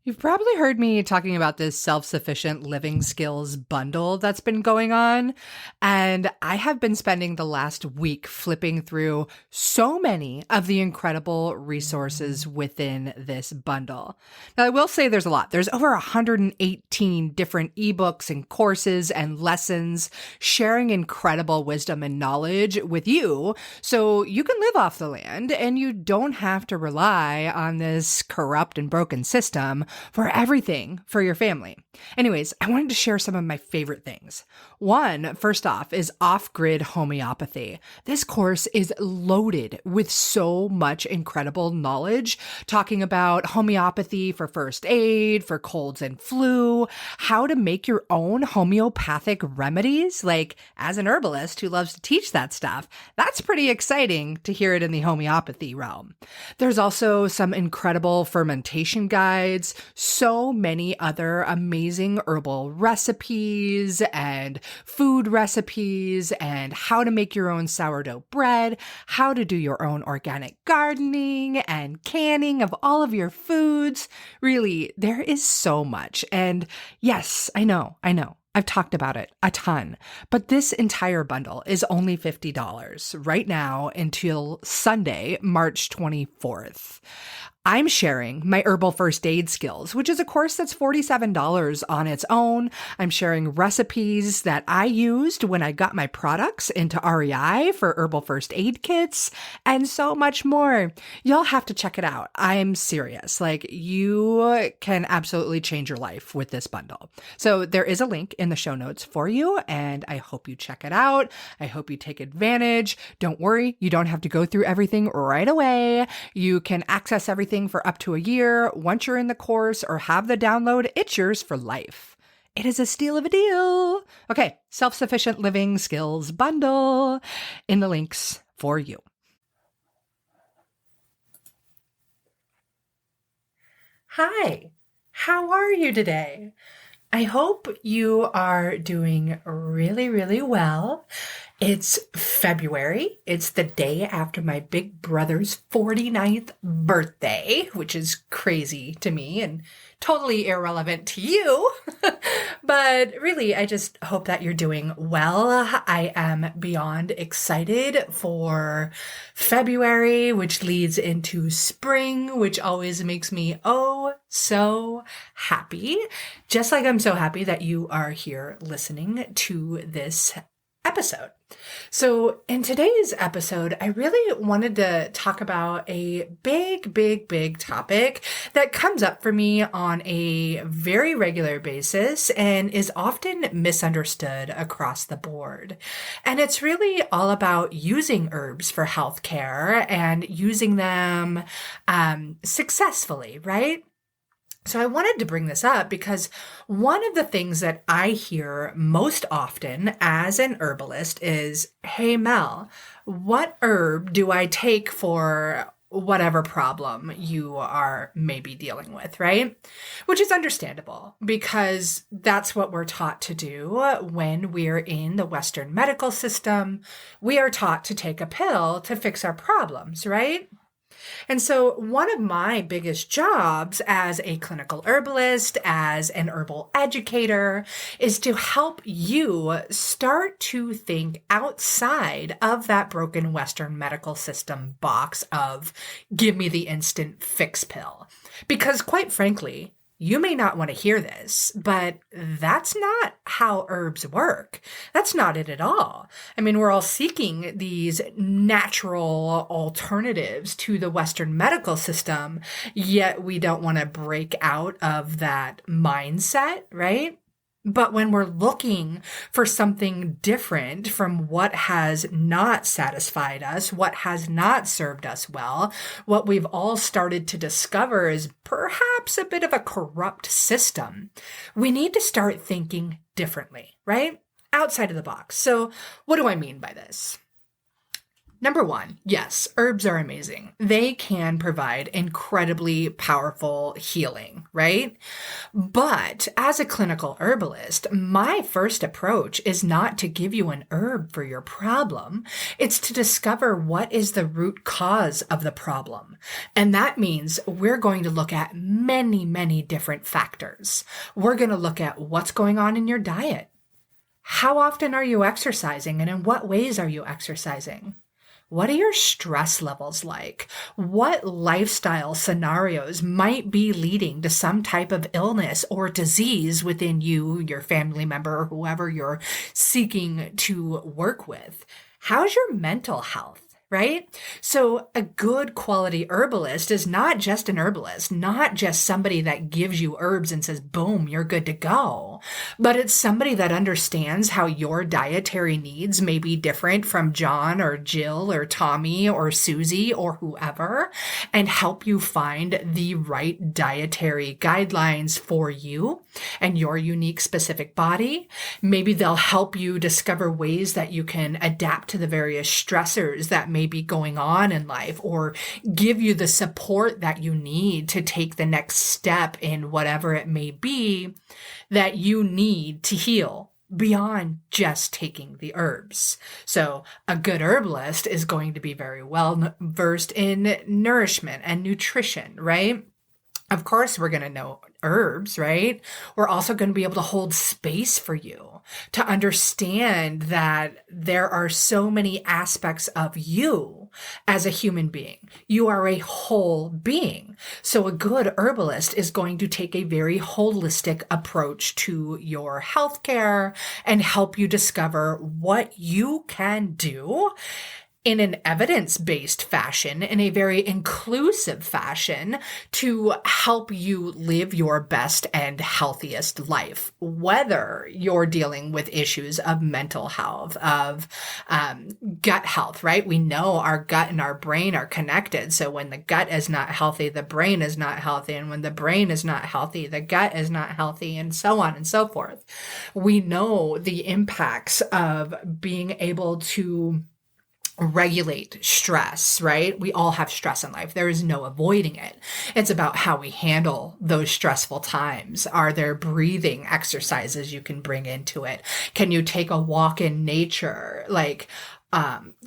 You've probably heard me talking about this self-sufficient living skills bundle that's been going on. And I have been spending the last week flipping through so many of the incredible resources within this bundle. Now, I will say there's a lot. There's over 118 different ebooks and courses and lessons sharing incredible wisdom and knowledge with you so you can live off the land and you don't have to rely on this corrupt and broken system for everything for your family. Anyways, I wanted to share some of my favorite things. One, first off, is off-grid homeopathy. This course is loaded with so much incredible knowledge, talking about homeopathy for first aid, for colds and flu, how to make your own homeopathic remedies. Like, as an herbalist who loves to teach that stuff, that's pretty exciting to hear it in the homeopathy realm. There's also some incredible fermentation guides, so many other amazing herbal recipes and food recipes, and how to make your own sourdough bread, how to do your own organic gardening and canning of all of your foods. Really, there is so much. And yes, I know. I've talked about it a ton, but this entire bundle is only $50 right now until Sunday, March 24th. I'm sharing my herbal first aid skills, which is a course that's $47 on its own. I'm sharing recipes that I used when I got my products into REI for herbal first aid kits and so much more. You'll have to check it out. I'm serious. Like, you can absolutely change your life with this bundle. So there is a link in the show notes for you, and I hope you check it out. I hope you take advantage. Don't worry, you don't have to go through everything right away. You can access everything for up to a year. Once you're in the course or have the download, it's yours for life. It is a steal of a deal. Okay, self-sufficient living skills bundle in the links for you. Hi, how are you today? I hope you are doing really, really well. It's February. It's the day after my big brother's 49th birthday, which is crazy to me and totally irrelevant to you. But really, I just hope that you're doing well. I am beyond excited for February, which leads into spring, which always makes me oh so happy. Just like I'm so happy that you are here listening to this episode. So in today's episode, I really wanted to talk about a big topic that comes up for me on a very regular basis and is often misunderstood across the board. And it's really all about using herbs for healthcare and using them successfully, right? So I wanted to bring this up because one of the things that I hear most often as an herbalist is, hey, Mel, what herb do I take for whatever problem you are maybe dealing with, right? Which is understandable because that's what we're taught to do when we're in the Western medical system. We are taught to take a pill to fix our problems, right? And so one of my biggest jobs as a clinical herbalist, as an herbal educator, is to help you start to think outside of that broken Western medical system box of give me the instant fix pill. Because quite frankly, you may not want to hear this, but that's not how herbs work. That's not it at all. I mean, we're all seeking these natural alternatives to the Western medical system, yet we don't want to break out of that mindset, right? But when we're looking for something different from what has not satisfied us, what has not served us well, what we've all started to discover is perhaps a bit of a corrupt system, we need to start thinking differently, right? Outside of the box. So what do I mean by this? Number one, yes, herbs are amazing. They can provide incredibly powerful healing, right? But as a clinical herbalist, my first approach is not to give you an herb for your problem. It's to discover what is the root cause of the problem. And that means we're going to look at many, many different factors. We're going to look at what's going on in your diet. How often are you exercising, and in what ways are you exercising? What are your stress levels like? What lifestyle scenarios might be leading to some type of illness or disease within you, your family member, or whoever you're seeking to work with? How's your mental health? Right? So a good quality herbalist is not just an herbalist, not just somebody that gives you herbs and says, boom, you're good to go. But it's somebody that understands how your dietary needs may be different from John or Jill or Tommy or Susie or whoever, and help you find the right dietary guidelines for you and your unique specific body. Maybe they'll help you discover ways that you can adapt to the various stressors that may be going on in life, or give you the support that you need to take the next step in whatever it may be that you need to heal beyond just taking the herbs. So a good herbalist is going to be very well versed in nourishment and nutrition, right? Of course, we're going to know herbs, right? We're also going to be able to hold space for you to understand that there are so many aspects of you as a human being. You are a whole being. So a good herbalist is going to take a very holistic approach to your healthcare and help you discover what you can do in an evidence-based fashion, in a very inclusive fashion, to help you live your best and healthiest life, whether you're dealing with issues of mental health, of gut health, right? We know our gut and our brain are connected. So when the gut is not healthy, the brain is not healthy. And when the brain is not healthy, the gut is not healthy, and so on and so forth. We know the impacts of being able to regulate stress, right? We all have stress in life. There is no avoiding it. It's about how we handle those stressful times. Are there breathing exercises you can bring into it? Can you take a walk in nature?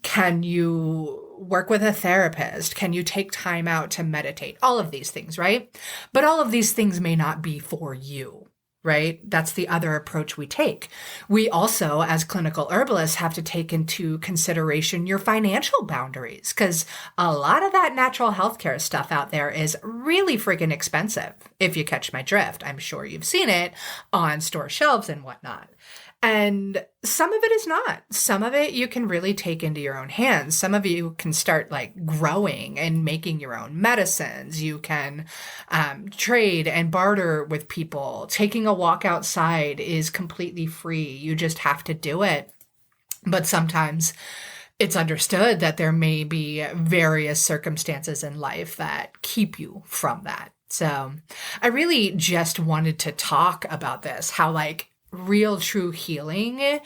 Can you work with a therapist? Can you take time out to meditate? All of these things, right? But all of these things may not be for you. Right? That's the other approach we take. We also, as clinical herbalists, have to take into consideration your financial boundaries, because a lot of that natural healthcare stuff out there is really freaking expensive. If you catch my drift, I'm sure you've seen it on store shelves and whatnot. And some of it is not. Some of it you can really take into your own hands. Some of you can start growing and making your own medicines. You can trade and barter with people. Taking a walk outside is completely free. You just have to do it. But sometimes it's understood that there may be various circumstances in life that keep you from that. So I really just wanted to talk about this, how real true healing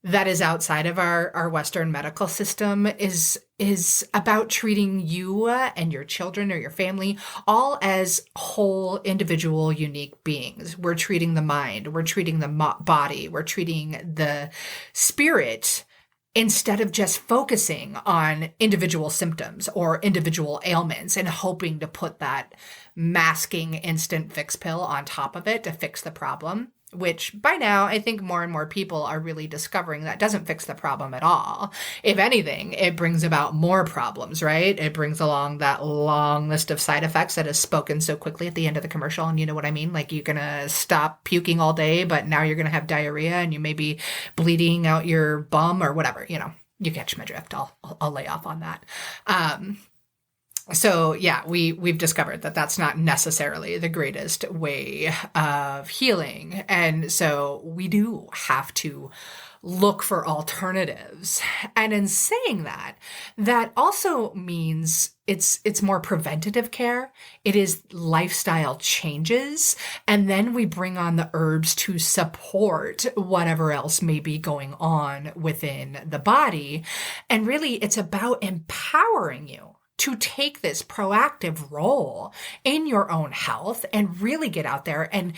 that is outside of our Western medical system is about treating you and your children or your family all as whole, individual, unique beings. We're treating the mind, we're treating the body, we're treating the spirit, instead of just focusing on individual symptoms or individual ailments and hoping to put that masking instant fix pill on top of it to fix the problem. Which by now, I think more and more people are really discovering that doesn't fix the problem at all. If anything, it brings about more problems, right? It brings along that long list of side effects that is spoken so quickly at the end of the commercial. And you know what I mean? You're going to stop puking all day, but now you're going to have diarrhea and you may be bleeding out your bum or whatever, you catch my drift. I'll lay off on that. So yeah, we've discovered that that's not necessarily the greatest way of healing. And so we do have to look for alternatives. And in saying that, that also means it's more preventative care. It is lifestyle changes. And then we bring on the herbs to support whatever else may be going on within the body. And really, it's about empowering you to take this proactive role in your own health and really get out there and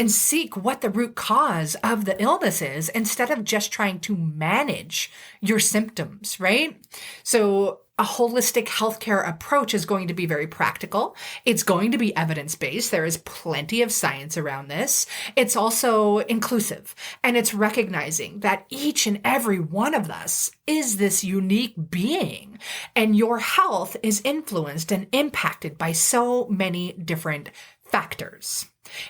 seek what the root cause of the illness is instead of just trying to manage your symptoms, right? So a holistic healthcare approach is going to be very practical. It's going to be evidence-based. There is plenty of science around this. It's also inclusive, and it's recognizing that each and every one of us is this unique being, and your health is influenced and impacted by so many different factors.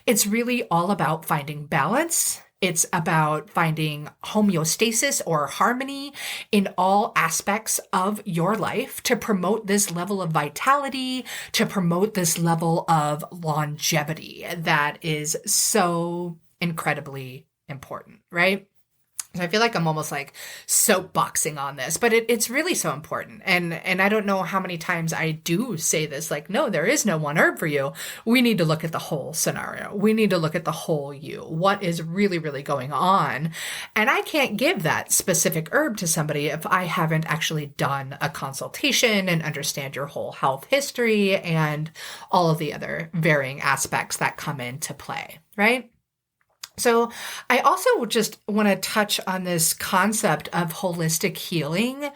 It's really all about finding balance. It's about finding homeostasis or harmony in all aspects of your life to promote this level of vitality, to promote this level of longevity that is so incredibly important, right? I feel like I'm almost like soapboxing on this, but it's really so important. And I don't know how many times I do say this, like, no, there is no one herb for you. We need to look at the whole scenario. We need to look at the whole you. What is really, really going on? And I can't give that specific herb to somebody if I haven't actually done a consultation and understand your whole health history and all of the other varying aspects that come into play, right? So I also just want to touch on this concept of holistic healing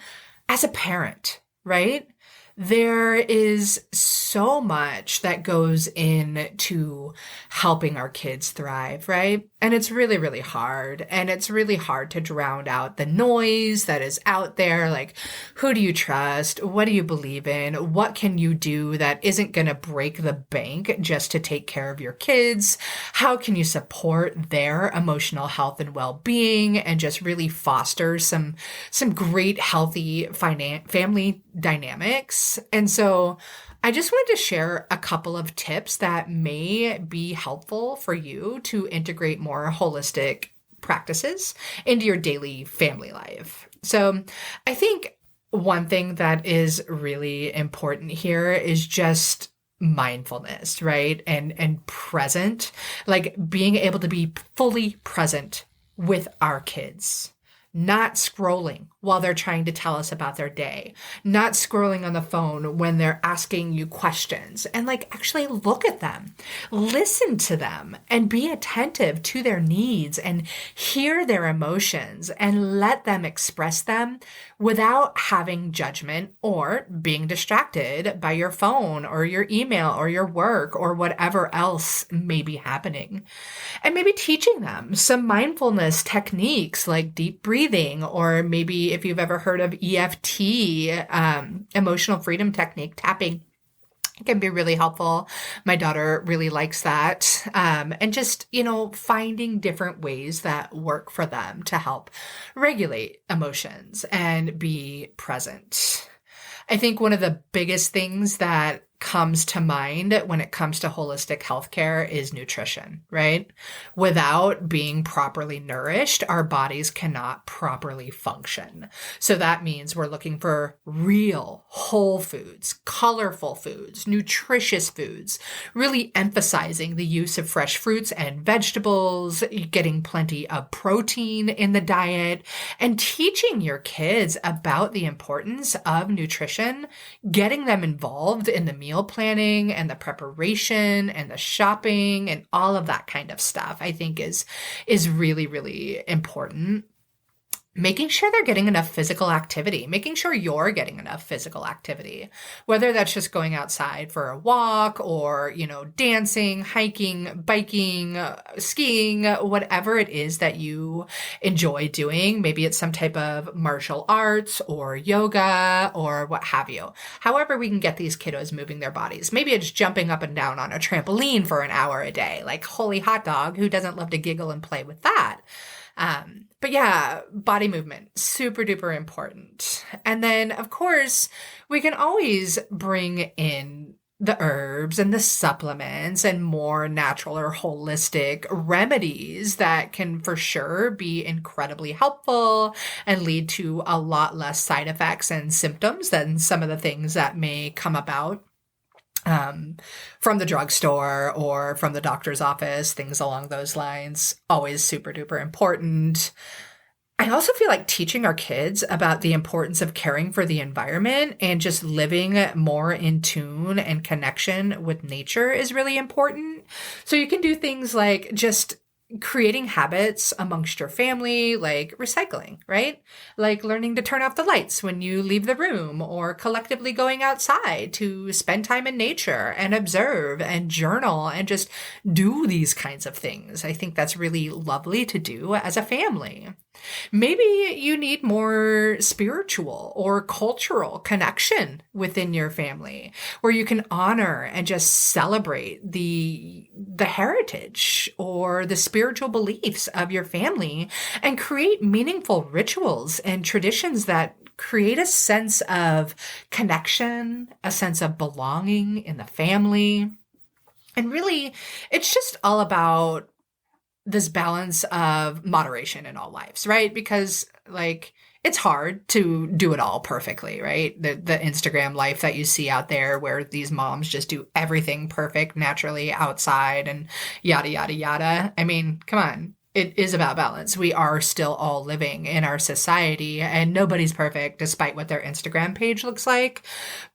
as a parent, right? There is so much that goes into helping our kids thrive, right? And it's really, really hard. And it's really hard to drown out the noise that is out there. Like, who do you trust? What do you believe in? What can you do that isn't going to break the bank just to take care of your kids? How can you support their emotional health and well-being and just really foster some great, healthy family dynamics? And so I just wanted to share a couple of tips that may be helpful for you to integrate more holistic practices into your daily family life. So I think one thing that is really important here is just mindfulness, right? And present, like being able to be fully present with our kids. Not scrolling while they're trying to tell us about their day, not scrolling on the phone when they're asking you questions, and like actually look at them, listen to them, and be attentive to their needs and hear their emotions and let them express them without having judgment or being distracted by your phone or your email or your work or whatever else may be happening. And maybe teaching them some mindfulness techniques like deep breathing, or maybe if you've ever heard of EFT, emotional freedom technique, tapping. It can be really helpful. My daughter really likes that. And just, finding different ways that work for them to help regulate emotions and be present. I think one of the biggest things that comes to mind when it comes to holistic healthcare is nutrition, right? Without being properly nourished, our bodies cannot properly function. So that means we're looking for real whole foods, colorful foods, nutritious foods, really emphasizing the use of fresh fruits and vegetables, getting plenty of protein in the diet, and teaching your kids about the importance of nutrition, getting them involved in the meal planning and the preparation and the shopping and all of that kind of stuff, I think is really, really important. Making sure they're getting enough physical activity, making sure you're getting enough physical activity, whether that's just going outside for a walk or, dancing, hiking, biking, skiing, whatever it is that you enjoy doing. Maybe it's some type of martial arts or yoga or what have you. However, we can get these kiddos moving their bodies. Maybe it's jumping up and down on a trampoline for an hour a day. Like, holy hot dog, who doesn't love to giggle and play with that? But yeah, body movement, super duper important. And then, of course, we can always bring in the herbs and the supplements and more natural or holistic remedies that can for sure be incredibly helpful and lead to a lot less side effects and symptoms than some of the things that may come about from the drugstore or from the doctor's office, things along those lines. Always super duper important. I also feel like teaching our kids about the importance of caring for the environment and just living more in tune and connection with nature is really important. So you can do things like just creating habits amongst your family, like recycling, right? Like learning to turn off the lights when you leave the room, or collectively going outside to spend time in nature and observe and journal and just do these kinds of things. I think that's really lovely to do as a family. Maybe you need more spiritual or cultural connection within your family where you can honor and just celebrate the heritage or the spiritual beliefs of your family and create meaningful rituals and traditions that create a sense of connection, a sense of belonging in the family. And really, it's just all about this balance of moderation in all lives, right? Because like it's hard to do it all perfectly, right? The Instagram life that you see out there where these moms just do everything perfect naturally outside and yada, yada, yada. I mean, come on. It is about balance. We are still all living in our society and nobody's perfect despite what their Instagram page looks like.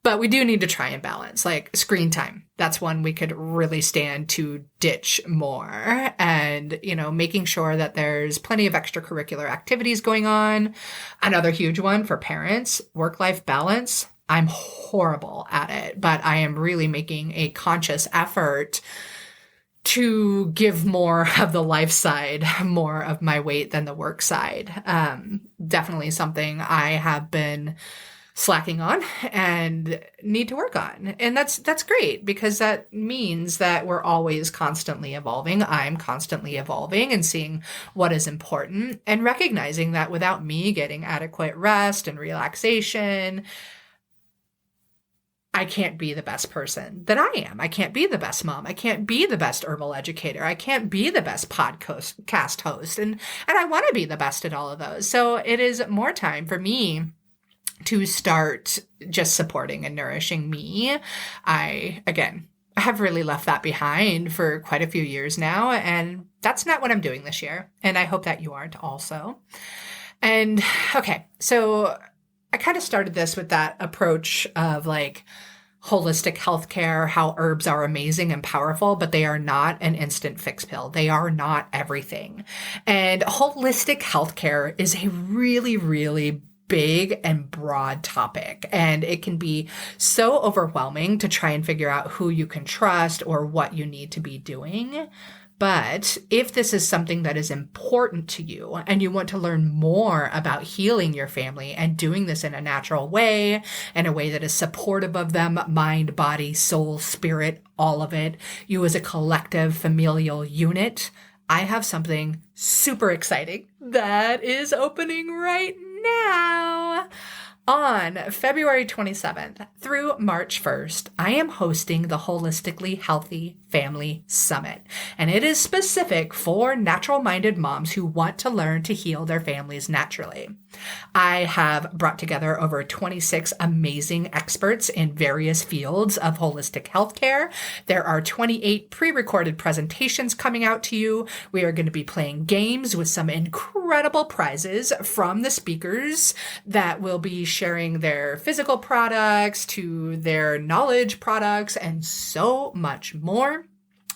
But we do need to try and balance, like screen time. That's one we could really stand to ditch more, and, making sure that there's plenty of extracurricular activities going on. Another huge one for parents, work-life balance. I'm horrible at it, but I am really making a conscious effort to give more of the life side, more of my weight than the work side. Definitely something I have been slacking on and need to work on. And that's great because that means that we're always constantly evolving. I'm constantly evolving and seeing what is important and recognizing that without me getting adequate rest and relaxation, I can't be the best person that I am. I can't be the best mom. I can't be the best herbal educator. I can't be the best podcast host. And I want to be the best at all of those. So it is more time for me to start just supporting and nourishing me. I have really left that behind for quite a few years now. And that's not what I'm doing this year. And I hope that you aren't also. And okay, so I kind of started this with that approach of like holistic healthcare, how herbs are amazing and powerful, but they are not an instant fix pill. They are not everything. And holistic healthcare is a really, really big and broad topic. And it can be so overwhelming to try and figure out who you can trust or what you need to be doing. But if this is something that is important to you and you want to learn more about healing your family and doing this in a natural way, in a way that is supportive of them, mind, body, soul, spirit, all of it, you as a collective familial unit, I have something super exciting that is opening right now. On February 27th through March 1st, I am hosting the Holistically Healthy Family Summit, and it is specific for natural-minded moms who want to learn to heal their families naturally. I have brought together over 26 amazing experts in various fields of holistic healthcare. There are 28 pre-recorded presentations coming out to you. We are going to be playing games with some incredible prizes from the speakers that will be sharing their physical products to their knowledge products and so much more.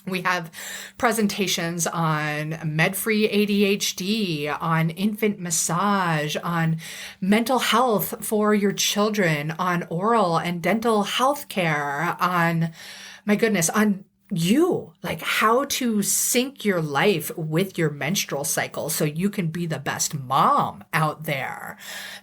We have presentations on med-free ADHD, on infant massage, on mental health for your children, on oral and dental health care, on like how to sync your life with your menstrual cycle so you can be the best mom out there.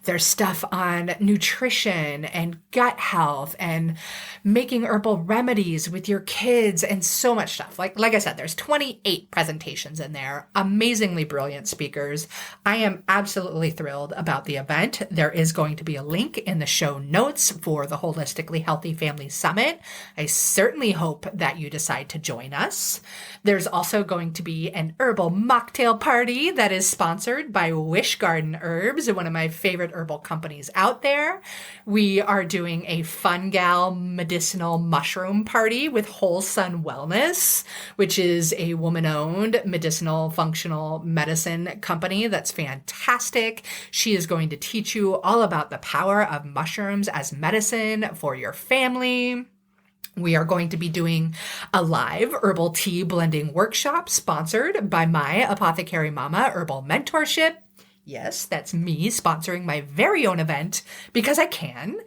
There's stuff on nutrition and gut health and making herbal remedies with your kids and so much stuff. Like I said, there's 28 presentations in there, amazingly brilliant speakers. I am absolutely thrilled about the event. There is going to be a link in the show notes for the Holistically Healthy Family Summit. I certainly hope that you decide to join us. There's also going to be an herbal mocktail party that is sponsored by Wish Garden Herbs, one of my favorite herbal companies out there. We are doing a Fun Gal medicinal mushroom party with Whole Sun Wellness, which is a woman-owned medicinal functional medicine company that's fantastic. She is going to teach you all about the power of mushrooms as medicine for your family. We are going to be doing a live herbal tea blending workshop sponsored by my Apothecary Mama Herbal Mentorship. Yes, that's me sponsoring my very own event because I can.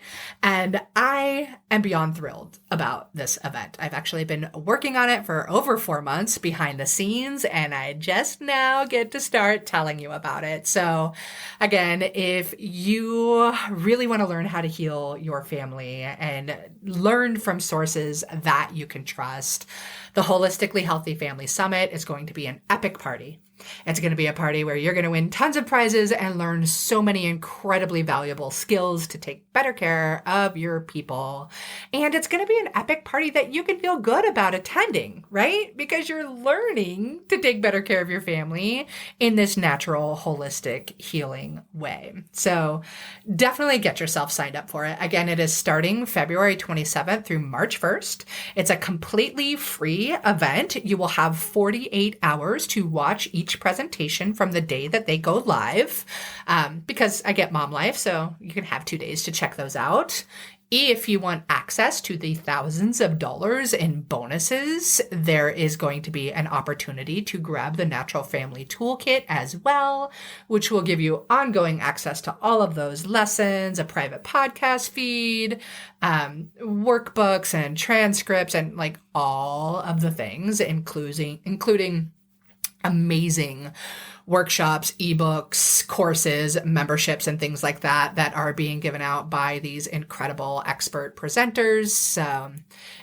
And I am beyond thrilled about this event. I've actually been working on it for over 4 months behind the scenes, and I just now get to start telling you about it. So again, if you really want to learn how to heal your family and learn from sources that you can trust, the Holistically Healthy Family Summit is going to be an epic party. It's going to be a party where you're going to win tons of prizes and learn so many incredibly valuable skills to take better care of your people. And it's going to be an epic party that you can feel good about attending, right? Because you're learning to take better care of your family in this natural, holistic, healing way. So definitely get yourself signed up for it. Again, it is starting February 27th through March 1st. It's a completely free event. You will have 48 hours to watch each presentation from the day that they go live, because I get Mom Life, so you can have 2 days to check those out. If you want access to the thousands of dollars in bonuses, there is going to be an opportunity to grab the Natural Family Toolkit as well, which will give you ongoing access to all of those lessons, a private podcast feed, workbooks and transcripts, and like all of the things, including amazing workshops, ebooks, courses, memberships, and things like that that are being given out by these incredible expert presenters.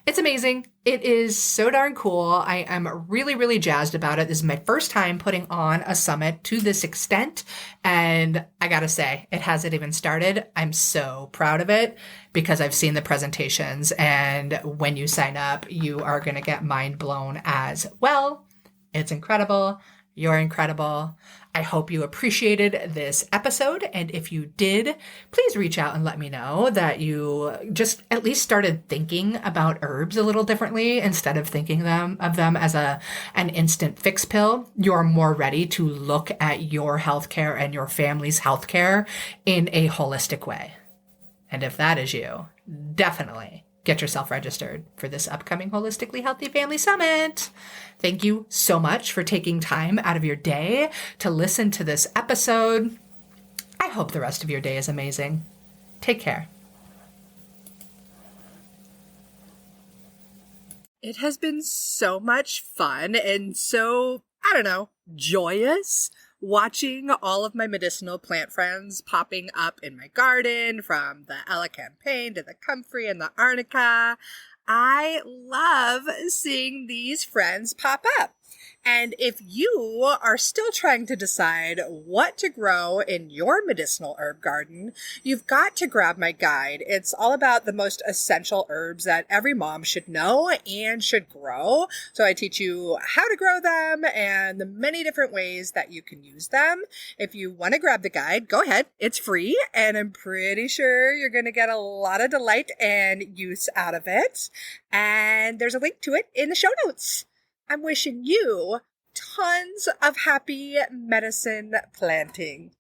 It's amazing. It is so darn cool. I am really, really jazzed about it. This is my first time putting on a summit to this extent. And I gotta say, it hasn't even started. I'm so proud of it because I've seen the presentations. And when you sign up, you are going to get mind blown as well. It's incredible. You're incredible. I hope you appreciated this episode. And if you did, please reach out and let me know that you just at least started thinking about herbs a little differently instead of thinking of them as an instant fix pill. You're more ready to look at your healthcare and your family's healthcare in a holistic way. And if that is you, definitely get yourself registered for this upcoming Holistically Healthy Family Summit. Thank you so much for taking time out of your day to listen to this episode. I hope the rest of your day is amazing. Take care. It has been so much fun and so, joyous watching all of my medicinal plant friends popping up in my garden, from the elecampane to the comfrey and the arnica. I love seeing these friends pop up. And if you are still trying to decide what to grow in your medicinal herb garden, you've got to grab my guide. It's all about the most essential herbs that every mom should know and should grow. So I teach you how to grow them and the many different ways that you can use them. If you want to grab the guide, go ahead. It's free, and I'm pretty sure you're going to get a lot of delight and use out of it. And there's a link to it in the show notes. I'm wishing you tons of happy medicine planting.